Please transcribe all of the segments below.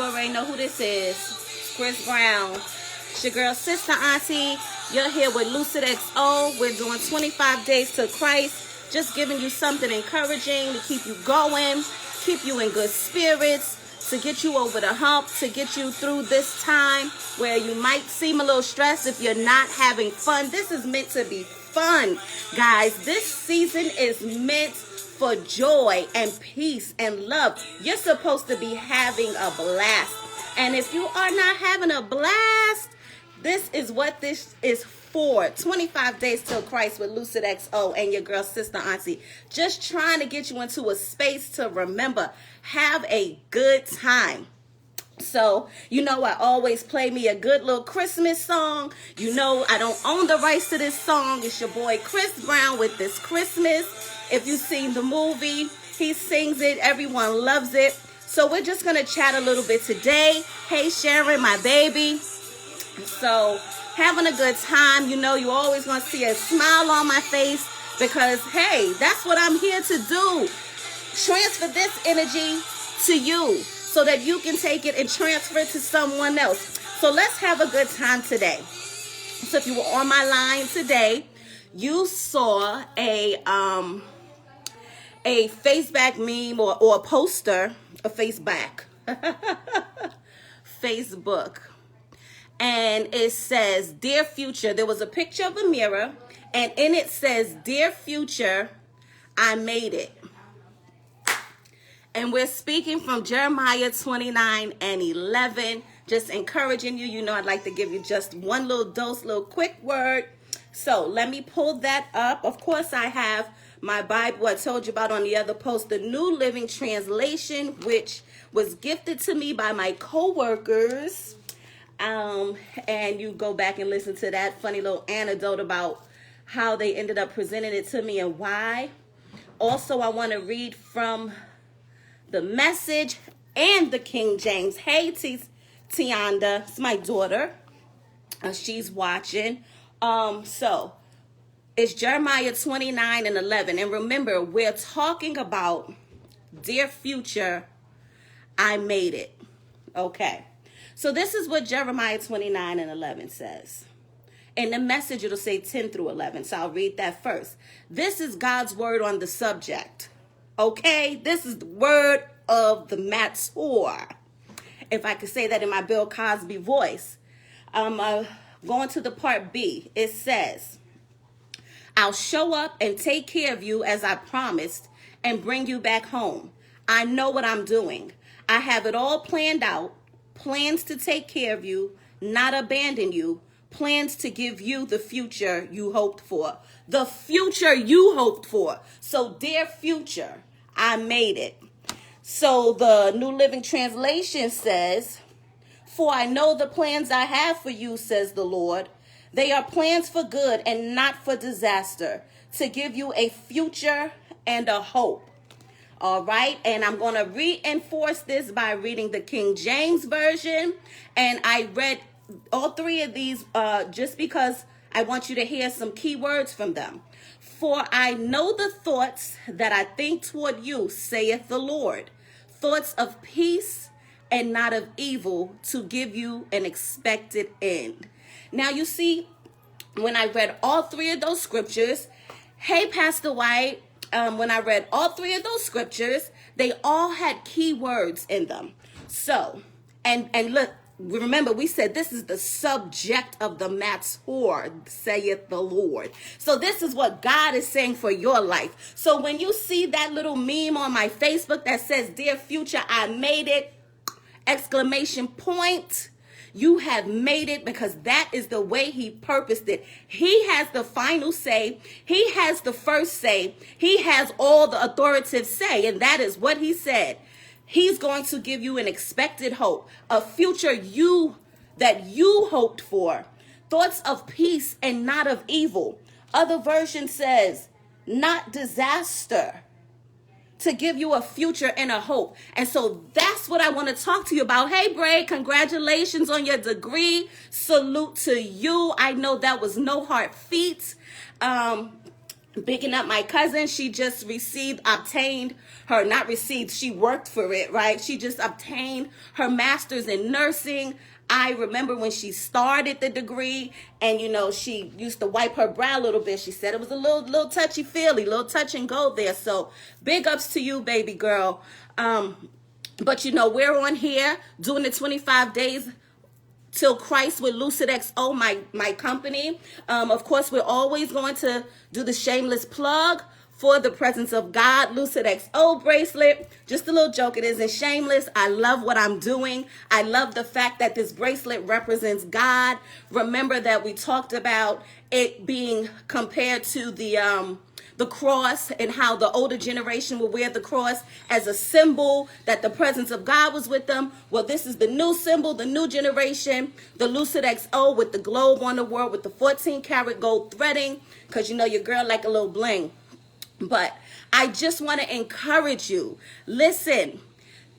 already know who this is. It's Chris Brown. It's your girl, Sister Auntie. You're here with Lucid XO. We're doing 25 days to Christ. Just giving you something encouraging to keep you going, keep you in good spirits, to get you over the hump, to get you through this time where you might seem a little stressed if you're not having fun. This is meant to be fun, guys. This season is meant for joy and peace and love. You're supposed to be having a blast. And if you are not having a blast, this is what this is for. 25 days till Christ with Lucid XO and your girl, Sister Auntie. Just trying to get you into a space to remember, have a good time. So, you know, I always play me a good little Christmas song. You know, I don't own the rights to this song. It's your boy Chris Brown with This Christmas. If you've seen the movie, he sings it. Everyone loves it. So we're just going to chat a little bit today. Hey, Sharon, my baby. So, having a good time. You know, you're always going to see a smile on my face because, hey, that's what I'm here to do. Transfer this energy to you so that you can take it and transfer it to someone else. So let's have a good time today. So if you were on my line today, you saw a Facebook meme or a poster, a Facebook, Facebook. And it says, Dear Future. There was a picture of a mirror, and in it says, Dear Future, I made it. And we're speaking from Jeremiah 29:11, just encouraging you. You know, I'd like to give you just one little dose, little quick word. So let me pull that up. Of course, I have my Bible I told you about on the other post, the New Living Translation, which was gifted to me by my co-workers. And you go back and listen to that funny little anecdote about how they ended up presenting it to me and why. Also, I want to read from the Message and the King James. Hey, Tianda, it's my daughter. She's watching. So it's Jeremiah 29:11. And remember, we're talking about Dear Future, I made it. Okay. So this is what Jeremiah 29:11 says. In the Message, it'll say 10 through 11. So I'll read that first. This is God's word on the subject. Okay, this is the word of the Matzor. If I could say that in my Bill Cosby voice. Going to the part B. It says, I'll show up and take care of you as I promised and bring you back home. I know what I'm doing. I have it all planned out. Plans to take care of you, not abandon you. Plans to give you the future you hoped for. The future you hoped for. So, dear future, I made it. So the New Living Translation says, For I know the plans I have for you, says the Lord. They are plans for good and not for disaster, to give you a future and a hope. All right, and I'm going to reinforce this by reading the King James Version. And I read all three of these just because I want you to hear some key words from them. For I know the thoughts that I think toward you, saith the Lord, thoughts of peace and not of evil, to give you an expected end. Now, you see, when I read all three of those scriptures, hey, Pastor White, when I read all three of those scriptures, they all had key words in them. So, and look, remember, we said this is the subject of the Matzor, saith the Lord. So this is what God is saying for your life. So when you see that little meme on my Facebook that says, Dear Future, I made it, exclamation point, you have made it, because that is the way he purposed it. He has the final say. He has the first say. He has all the authoritative say, and that is what he said. He's going to give you an expected hope, a future that you hoped for, thoughts of peace and not of evil. Other version says, not disaster, to give you a future and a hope. And so that's what I want to talk to you about. Hey, Bray, congratulations on your degree. Salute to you. I know that was no hard feat. Bigging up my cousin. She just obtained her, not received, she worked for it, right? She just obtained her master's in nursing. I remember when she started the degree, and she used to wipe her brow a little bit. She said it was a little touchy feely, little touch and go there. So big ups to you, baby girl. But we're on here doing the 25 days till Christ with Lucid XO, my company. Of course, we're always going to do the shameless plug for the presence of God Lucid XO bracelet. Just a little joke, it isn't shameless. I love what I'm doing. I love the fact that this bracelet represents God. Remember that we talked about it being compared to the cross, and how the older generation will wear the cross as a symbol that the presence of God was with them. Well, this is the new symbol, the new generation, the Lucid XO with the globe on the world with the 14 karat gold threading, because your girl like a little bling. But I just want to encourage you. Listen.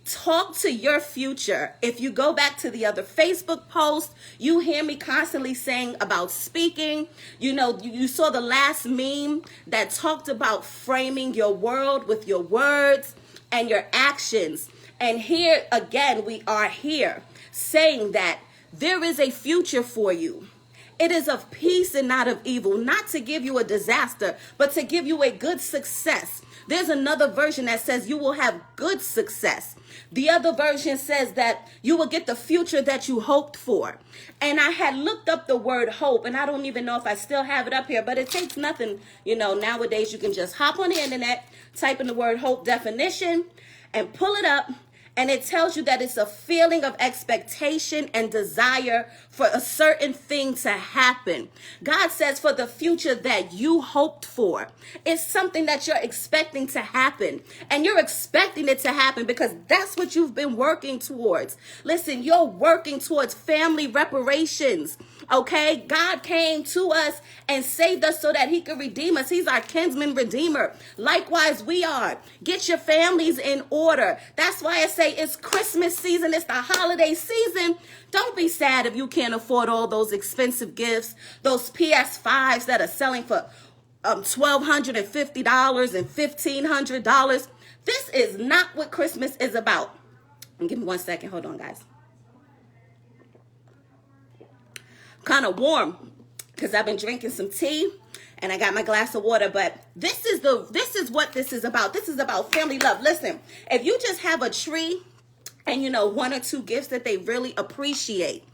Talk to your future. If you go back to the other Facebook post, you hear me constantly saying about speaking. You saw the last meme that talked about framing your world with your words and your actions. And here again, we are here saying that there is a future for you. It is of peace and not of evil, not to give you a disaster, but to give you a good success. There's another version that says you will have good success. The other version says that you will get the future that you hoped for. And I had looked up the word hope, and I don't even know if I still have it up here, but it takes nothing. Nowadays you can just hop on the internet, type in the word hope definition, and pull it up. And it tells you that it's a feeling of expectation and desire for a certain thing to happen. God says for the future that you hoped for. It's something that you're expecting to happen. And you're expecting it to happen because that's what you've been working towards. Listen, you're working towards family reparations. Okay, God came to us and saved us so that he could redeem us. He's our kinsman redeemer. Likewise, we are. Get your families in order. That's why I say it's Christmas season. It's the holiday season. Don't be sad if you can't afford all those expensive gifts, those PS5s that are selling for $1,250 and $1,500. This is not what Christmas is about. And give me 1 second. Hold on, guys. Kind of warm because I've been drinking some tea and I got my glass of water, but this is what this is about. This is about family love. Listen, if you just have a tree and 1 or 2 gifts that they really appreciate,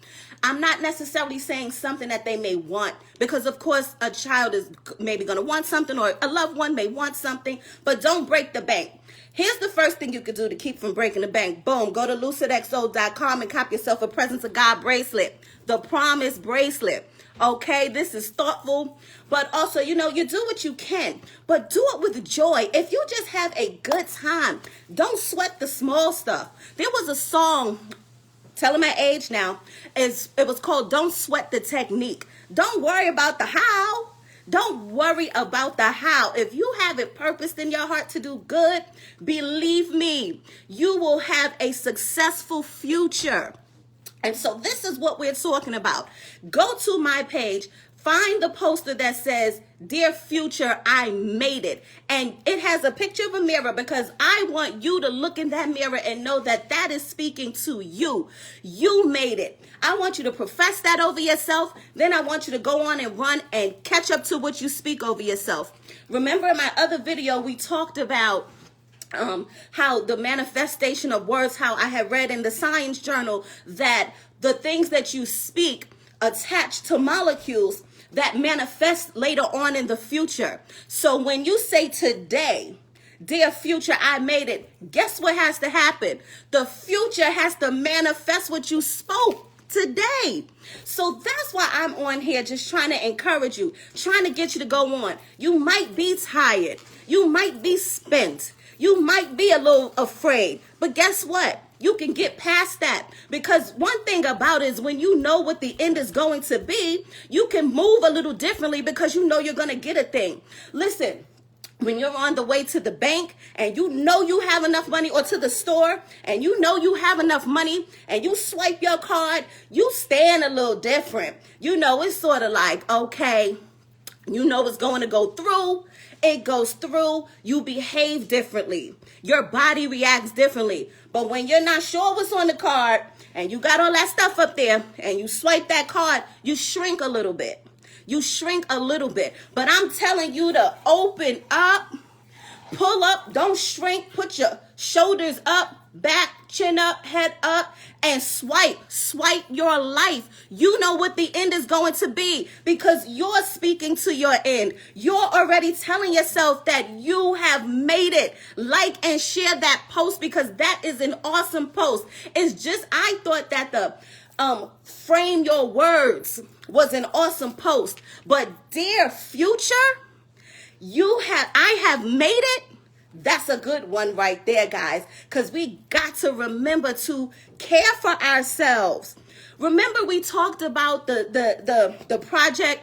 I'm not necessarily saying something that they may want, because of course a child is maybe going to want something, or a loved one may want something, but don't break the bank. Here's the first thing you could do to keep from breaking the bank. Boom, go to lucidxo.com and cop yourself a Presence of God bracelet, the Promise bracelet. Okay, this is thoughtful, but also, you do what you can, but do it with joy. If you just have a good time, don't sweat the small stuff. There was a song, telling my age now, it was called Don't Sweat the Technique. Don't worry about the how. Don't worry about the how. If you have it purposed in your heart to do good, believe me, you will have a successful future. And so this is what we're talking about. Go to my page, find the poster that says, Dear Future, I made it. And it has a picture of a mirror, because I want you to look in that mirror and know that that is speaking to you. You made it. I want you to profess that over yourself. Then I want you to go on and run and catch up to what you speak over yourself. Remember in my other video, we talked about how the manifestation of words, how I had read in the Science Journal that the things that you speak attach to molecules that manifest later on in the future. So when you say today, Dear Future, I made it, guess what has to happen? The future has to manifest what you spoke today. So that's why I'm on here, just trying to encourage you, trying to get you to go on. You might be tired. You might be spent. You might be a little afraid, but guess what? You can get past that, because one thing about it is when you know what the end is going to be, you can move a little differently because you know you're going to get a thing. Listen, when you're on the way to the bank and you know you have enough money, or to the store and you know you have enough money, and you swipe your card, you stand a little different. It's sort of like, okay, it's going to go through. it goes through, you behave differently. Your body reacts differently. But when you're not sure what's on the card and you got all that stuff up there and you swipe that card, you shrink a little bit. You shrink a little bit. But I'm telling you to open up, pull up, don't shrink, put your shoulders up, back, chin up, head up, and swipe your life. You know what the end is going to be because you're speaking to your end. You're already telling yourself that you have made it. Like and share that post because that is an awesome post. It's just, I thought that the frame your words was an awesome post. But dear future, I have made it. That's a good one right there, guys, because we got to remember to care for ourselves. Remember, we talked about the project,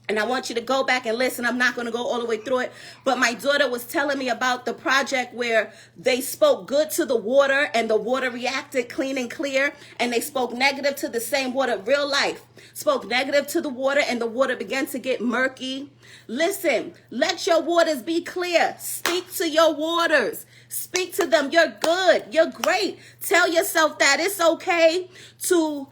and I want you to go back and listen. I'm not going to go all the way through it, but my daughter was telling me about the project where they spoke good to the water and the water reacted clean and clear, and they spoke negative to the same water. Real life spoke negative to the water and the water began to get murky. Listen, let your waters be clear. Speak to your waters. Speak to them. You're good. You're great. Tell yourself that it's okay to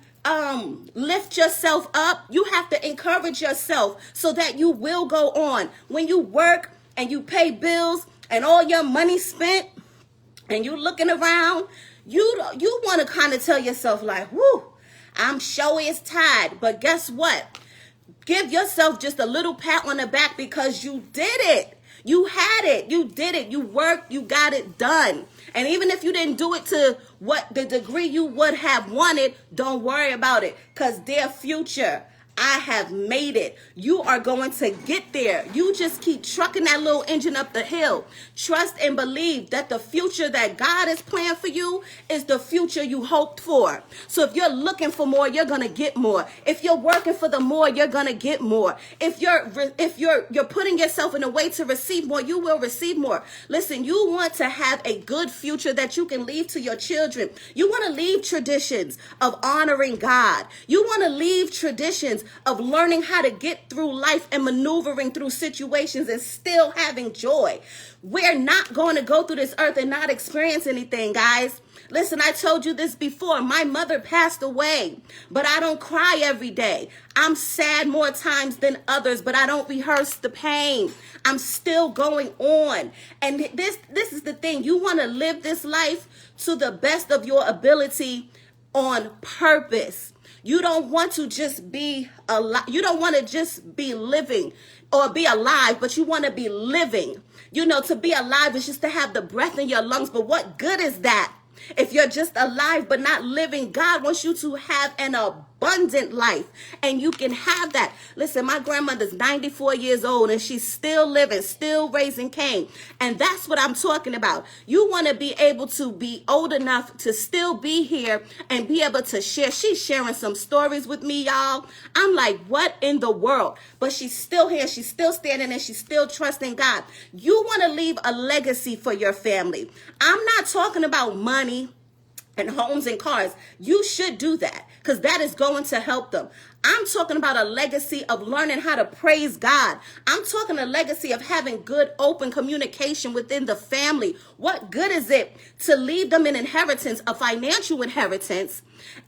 lift yourself up. You have to encourage yourself so that you will go on. When you work and you pay bills and all your money spent and you looking around, you want to kind of tell yourself like, whoo, I'm sure it's tired. But guess what? Give yourself just a little pat on the back because you did it. You had it. You did it. You worked. You got it done. And even if you didn't do it to what the degree you would have wanted, don't worry about it. Because their future, I have made it. You are going to get there. You just keep trucking that little engine up the hill. Trust and believe that the future that God has planned for you is the future you hoped for. So if you're looking for more, you're going to get more. If you're working for the more, you're going to get more. If you're putting yourself in a way to receive more, you will receive more. Listen, you want to have a good future that you can leave to your children. You want to leave traditions of honoring God. You want to leave traditions of learning how to get through life and maneuvering through situations and still having joy. We're not going to go through this earth and not experience anything, guys. Listen, I told you this before. My mother passed away, but I don't cry every day. I'm sad more times than others, but I don't rehearse the pain. I'm still going on. And this is the thing. You want to live this life to the best of your ability on purpose. You don't want to just be alive. You don't want to just be living or be alive, but you want to be living. You know, to be alive is just to have the breath in your lungs. But what good is that if you're just alive but not living? God wants you to have an abundant life, and you can have that. Listen, my grandmother's 94 years old, and she's still living, still raising Cain. And that's what I'm talking about. You want to be able to be old enough to still be here and be able to share. She's sharing some stories with me, y'all. I'm like, what in the world? But she's still here. She's still standing, and she's still trusting God. You want to leave a legacy for your family. I'm not talking about money and homes and cars. You should do that because that is going to help them. I'm talking about a legacy of learning how to praise God. I'm talking a legacy of having good open communication within the family. What good is it to leave them an inheritance, a financial inheritance,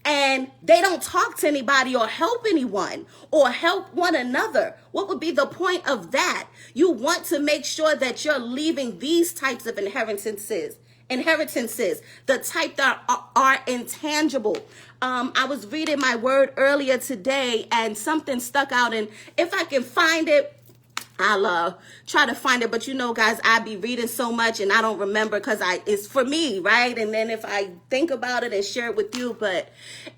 and they don't talk to anybody or help anyone or help one another? What would be the point of that? You want to make sure that you're leaving these types of inheritances, the type that are intangible. I was reading my word earlier today and something stuck out, and if I can find it, I'll try to find it. But you know, guys, I be reading so much and I don't remember because it's for me, right? And then if I think about it and share it with you, but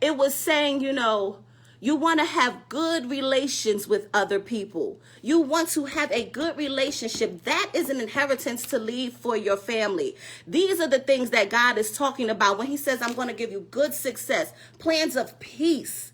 it was saying, you know, you want to have good relations with other people. You want to have a good relationship. That is an inheritance to leave for your family. These are the things that God is talking about when he says, I'm going to give you good success, plans of peace.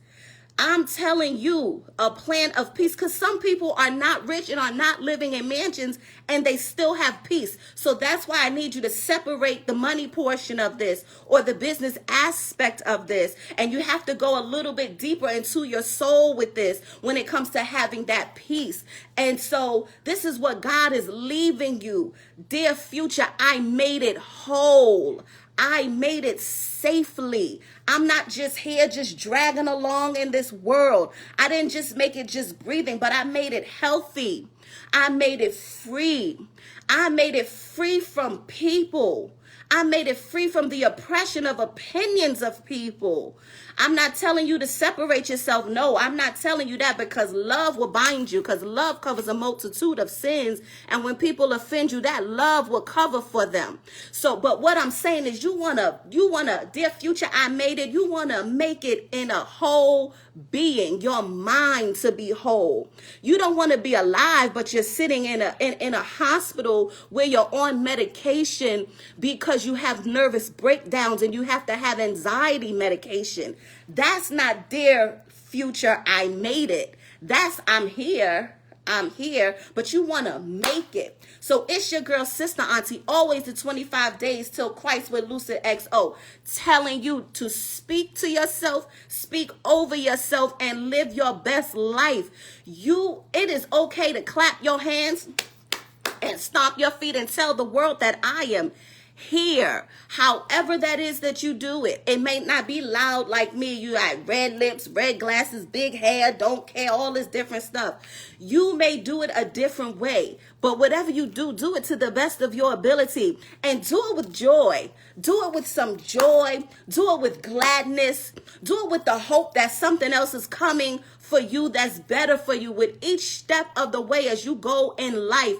I'm telling you a plan of peace, because some people are not rich and are not living in mansions and they still have peace. So that's why I need you to separate the money portion of this or the business aspect of this. And you have to go a little bit deeper into your soul with this when it comes to having that peace. And so this is what God is leaving you. Dear future, I made it whole. I made it safely. I'm not just here just dragging along in this world. I didn't just make it just breathing, but I made it healthy. I made it free. I made it free from people. I made it free from the oppression of opinions of people. I'm not telling you to separate yourself. No, I'm not telling you that, because love will bind you, because love covers a multitude of sins. And when people offend you, that love will cover for them. So, but what I'm saying is you want to, dear future, I made it. You want to make it in a whole being, your mind to be whole. You don't want to be alive, but you're sitting in a hospital where you're on medication because you have nervous breakdowns and you have to have anxiety medication. That's not dear future, I made it. That's I'm here, but you want to make it. So it's your girl, sister, auntie, always the 25 days till Christ with Lucid XO, telling you to speak to yourself, speak over yourself, and live your best life. It is okay to clap your hands and stomp your feet and tell the world that I am here. However that is that you do it. It may not be loud like me. You got red lips, red glasses, big hair, don't care, all this different stuff. You may do it a different way, but whatever you do, do it to the best of your ability, and do it with joy. Do it with some joy. Do it with gladness. Do it with the hope that something else is coming for you that's better for you with each step of the way as you go in life.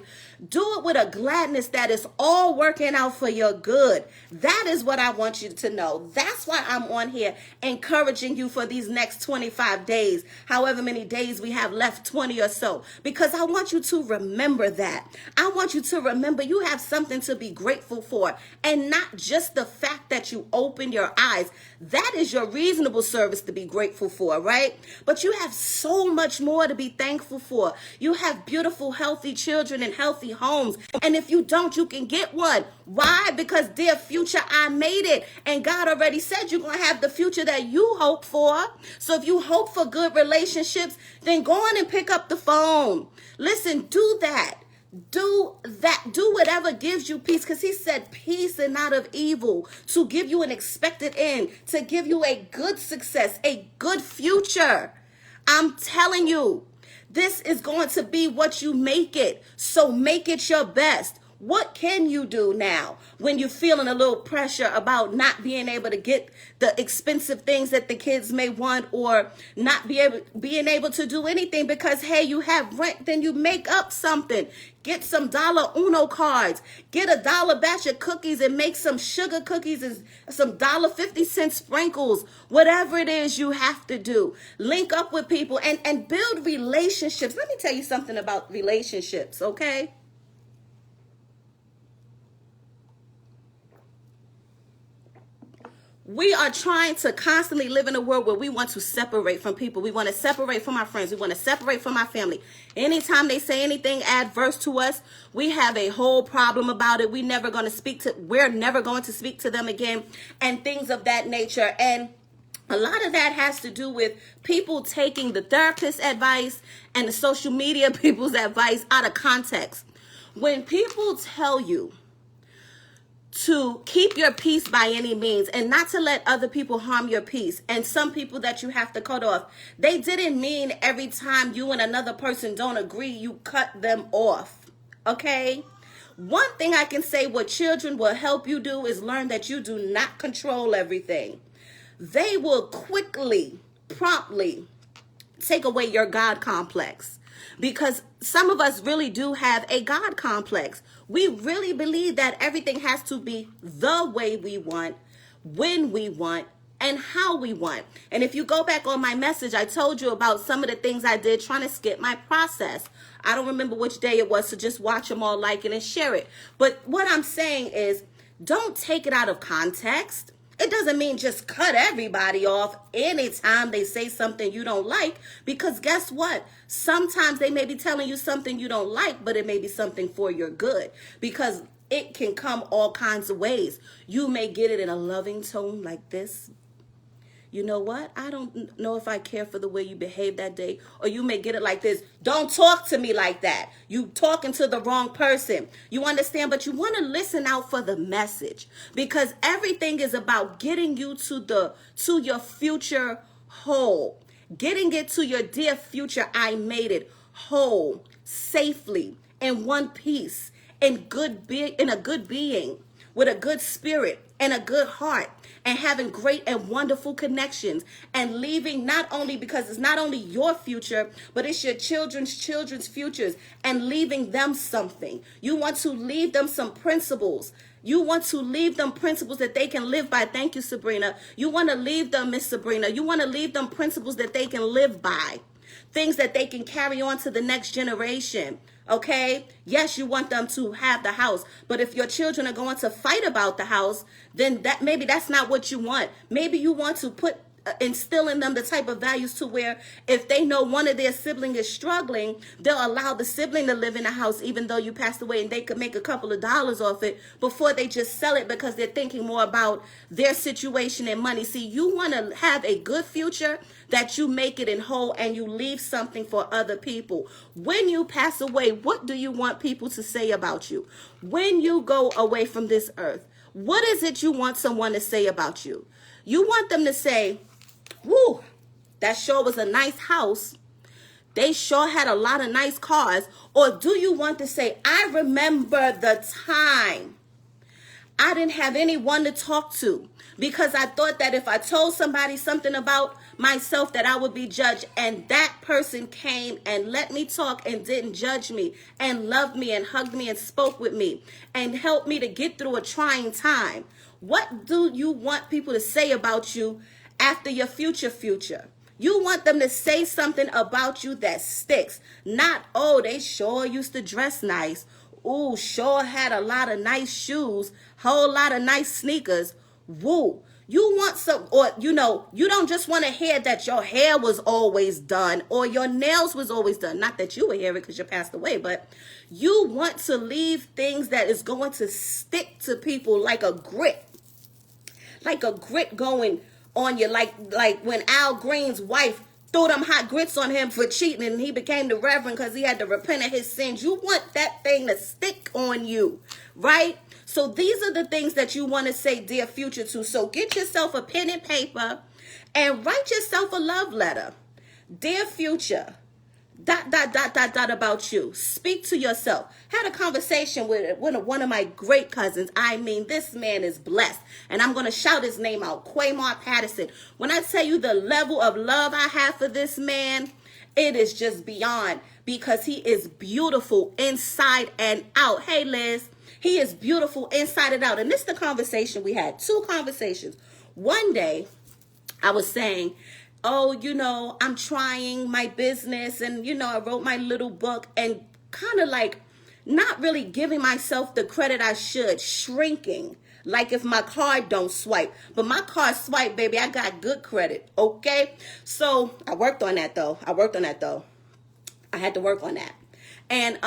Do it with a gladness that is all working out for your good. That is what I want you to know. That's why I'm on here encouraging you for these next 25 days, however many days we have left, 20 or so, because I want you to remember that. I want you to remember you have something to be grateful for, and not just the fact that you open your eyes. That is your reasonable service to be grateful for, right? But you have so much more to be thankful for. You have beautiful, healthy children and healthy homes. And if you don't, you can get one. Why? Because dear future, I made it. And God already said you're going to have the future that you hope for. So if you hope for good relationships, then go on and pick up the phone. Listen, do that. Do that. Do whatever gives you peace, because he said peace and not of evil, to give you an expected end, to give you a good success, a good future. I'm telling you, this is going to be what you make it. So make it your best. What can you do now when you're feeling a little pressure about not being able to get the expensive things that the kids may want, or not being able to do anything because, hey, you have rent? Then you make up something. Get some dollar Uno cards. Get a dollar batch of cookies and make some sugar cookies and some $1.50 sprinkles. Whatever it is you have to do. Link up with people and build relationships. Let me tell you something about relationships, okay? We are trying to constantly live in a world where we want to separate from people. We want to separate from our friends. We want to separate from our family. Anytime they say anything adverse to us, we have a whole problem about it. We're never going to speak to them again, and things of that nature. And a lot of that has to do with people taking the therapist's advice and the social media people's advice out of context. When people tell you to keep your peace by any means and not to let other people harm your peace, and some people that you have to cut off, they didn't mean every time you and another person don't agree, you cut them off, okay? One thing I can say what children will help you do is learn that you do not control everything. They will quickly, promptly take away your God complex, because some of us really do have a God complex. We really believe that everything has to be the way we want, when we want, and how we want. And if you go back on my message, I told you about some of the things I did trying to skip my process. I don't remember which day it was, so just watch them all, like it, and share it. But what I'm saying is, don't take it out of context. It doesn't mean just cut everybody off anytime they say something you don't like, because guess what? Sometimes they may be telling you something you don't like, but it may be something for your good, because it can come all kinds of ways. You may get it in a loving tone like this. You know what? I don't know if I care for the way you behave that day. Or you may get it like this. Don't talk to me like that. You talking to the wrong person. You understand? But you want to listen out for the message, because everything is about getting you to your future whole. Getting it to your dear future, I made it whole, safely, in one piece, in a good being, with a good spirit and a good heart, and having great and wonderful connections, and leaving, not only because it's not only your future, but it's your children's children's futures, and leaving them something. You want to leave them some principles. You want to leave them principles that they can live by. Thank you, Sabrina. You want to leave them, Miss Sabrina. You want to leave them principles that they can live by. Things that they can carry on to the next generation. Okay? Yes, you want them to have the house, but if your children are going to fight about the house, then maybe that's not what you want. Maybe you want to instill in them the type of values to where if they know one of their siblings is struggling, they'll allow the sibling to live in the house even though you passed away, and they could make a couple of dollars off it before they just sell it, because they're thinking more about their situation and money. See, you want to have a good future, that you make it in whole, and you leave something for other people. When you pass away, what do you want people to say about you? When you go away from this earth, what is it you want someone to say about you? You want them to say, woo, that sure was a nice house. They sure had a lot of nice cars. Or do you want to say, I remember the time I didn't have anyone to talk to, because I thought that if I told somebody something about myself that I would be judged, and that person came and let me talk and didn't judge me and loved me and hugged me and spoke with me and helped me to get through a trying time. What do you want people to say about you after your future? You want them to say something about you that sticks. Not, oh, they sure used to dress nice. Ooh, sure had a lot of nice shoes, whole lot of nice sneakers. Woo. You want some, or you don't just want to hear that your hair was always done or your nails was always done. Not that you would hear it because you passed away, but you want to leave things that is going to stick to people like a grit going on you, like when Al Green's wife threw them hot grits on him for cheating and he became the reverend because he had to repent of his sins. You want that thing to stick on you, right? So these are the things that you want to say dear future to. So get yourself a pen and paper and write yourself a love letter. Dear future, ... about you. Speak to yourself. Had a conversation with one of my great cousins. I mean, this man is blessed. And I'm going to shout his name out. Quamar Patterson. When I tell you the level of love I have for this man, it is just beyond, because he is beautiful inside and out. Hey, Liz. He is beautiful inside and out. And this is the conversation we had. 2 conversations. One day, I was saying, oh, I'm trying my business, and, I wrote my little book, and kind of like not really giving myself the credit I should, shrinking, like if my card don't swipe. But my card swipe, baby. I got good credit, okay? So I worked on that, though. I had to work on that. And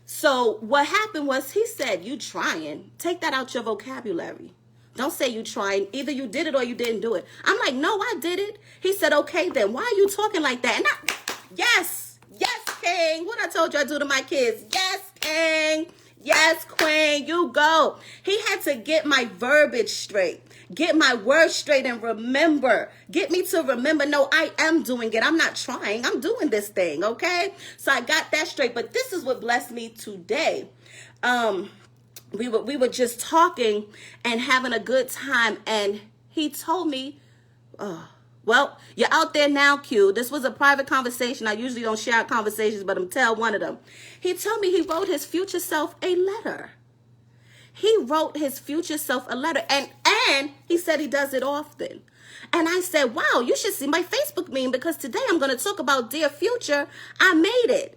so what happened was, he said, you trying. Take that out your vocabulary. Don't say you trying. Either you did it or you didn't do it. I'm like, no, I did it. He said, okay, then why are you talking like that? And yes, King. What I told you I do to my kids. Yes, King. Yes, Queen. You go. He had to get my verbiage straight. Get my words straight and remember. Get me to remember, no, I am doing it. I'm not trying. I'm doing this thing, okay? So I got that straight. But this is what blessed me today. We were just talking and having a good time, and he told me, well, you're out there now, Q. This was a private conversation. I usually don't share conversations, but I'm tell one of them. He told me he wrote his future self a letter. He wrote his future self a letter, and he said he does it often. And I said, wow, you should see my Facebook meme, because today I'm going to talk about dear future. I made it.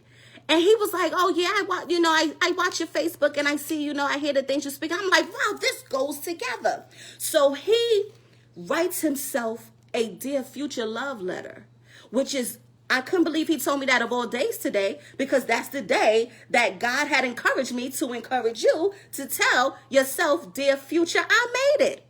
And he was like, oh yeah, I watch your Facebook and I see, I hear the things you speak. I'm like, wow, this goes together. So he writes himself a Dear Future love letter, which is, I couldn't believe he told me that of all days today, because that's the day that God had encouraged me to encourage you to tell yourself, Dear Future, I made it.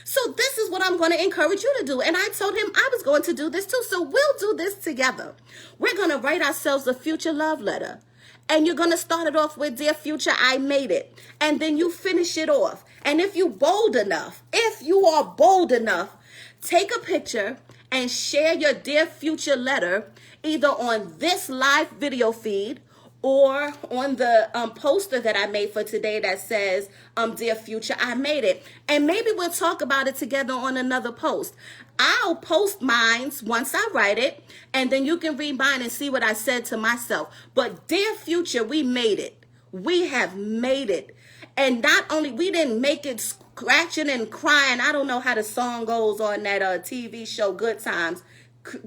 So this is what I'm going to encourage you to do. And I told him I was going to do this too. So we'll do this together. We're going to write ourselves a future love letter. And you're going to start it off with, Dear Future, I made it. And then you finish it off. And if you are bold enough, take a picture and share your Dear Future letter either on this live video feed or on the poster that I made for today that says, Dear Future, I made it. And maybe we'll talk about it together on another post. I'll post mine once I write it, and then you can read mine and see what I said to myself. But Dear Future, we made it. We have made it. And not only, we didn't make it scratching and crying. I don't know how the song goes on that TV show, Good Times.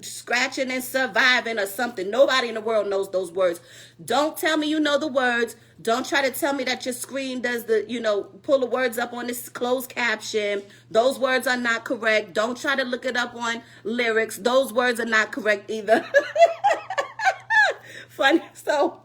Scratching and surviving or something. Nobody in the world knows those words. Don't tell me you know the words. Don't try to tell me that your screen does the, pull the words up on this closed caption. Those words are not correct. Don't try to look it up on lyrics. Those words are not correct either. Funny. So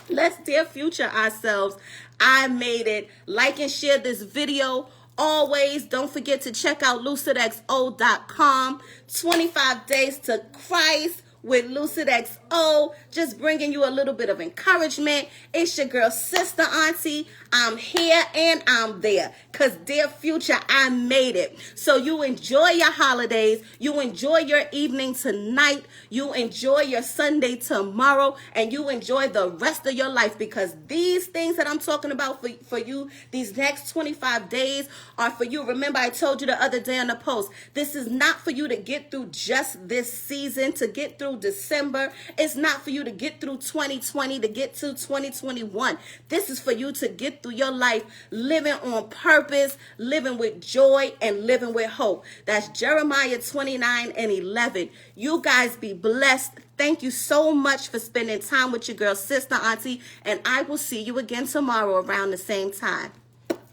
let's Dear Future ourselves. I made it. Like and share this video. Always don't forget to check out lucidxo.com. 25 days to Christ with Lucid XO, just bringing you a little bit of encouragement. It's your girl, Sister Auntie. I'm here and I'm there, because Dear Future, I made it. So you enjoy your holidays, you enjoy your evening tonight, you enjoy your Sunday tomorrow, and you enjoy the rest of your life, because these things that I'm talking about for you, these next 25 days are for you. Remember, I told you the other day on the post, this is not for you to get through just this season, to get through December. It's not for you to get through 2020, to get to 2021. This is for you to get through your life living on purpose, living with joy, and living with hope. That's Jeremiah 29:11. You guys be blessed. Thank you so much for spending time with your girl, Sister Auntie, and I will see you again tomorrow around the same time.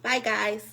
Bye, guys.